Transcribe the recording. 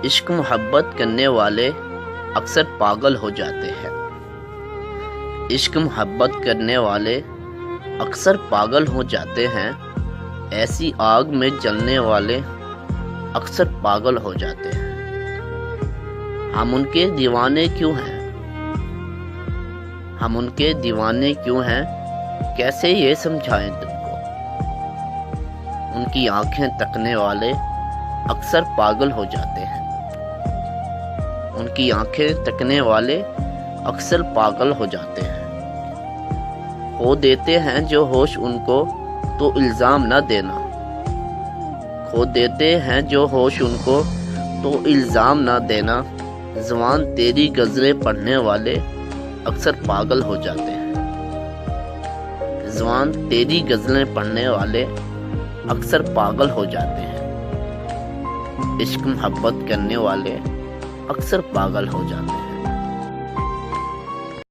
عشق محبت کرنے والے اکثر پاگل ہو جاتے ہیں۔ عشق محبت کرنے والے اکثر پاگل ہو جاتے ہیں، ایسی آگ میں جلنے والے اکثر پاگل ہو جاتے ہیں۔ ہم ان کے دیوانے کیوں ہیں؟ ہم ان کے دیوانے کیوں ہیں؟ کیسے یہ سمجھائیں تم کو؟ ان کی آنکھیں تکنے والے اکثر پاگل ہو جاتے ہیں۔ ان کی آنکھیں تکنے والے اکثر پاگل ہو جاتے ہیں۔ کھو دیتے ہیں جو ہوش ان کو تو الزام نہ دینا۔ کھو دیتے ہیں جو ہوش ان کو تو الزام نہ دینا۔ زبان تیری غزلیں پڑھنے والے اکثر پاگل ہو جاتے ہیں۔ زبان تیری غزلیں پڑھنے والے اکثر پاگل ہو جاتے ہیں۔ عشق محبت کرنے والے اکثر پاگل ہو جاتے ہیں۔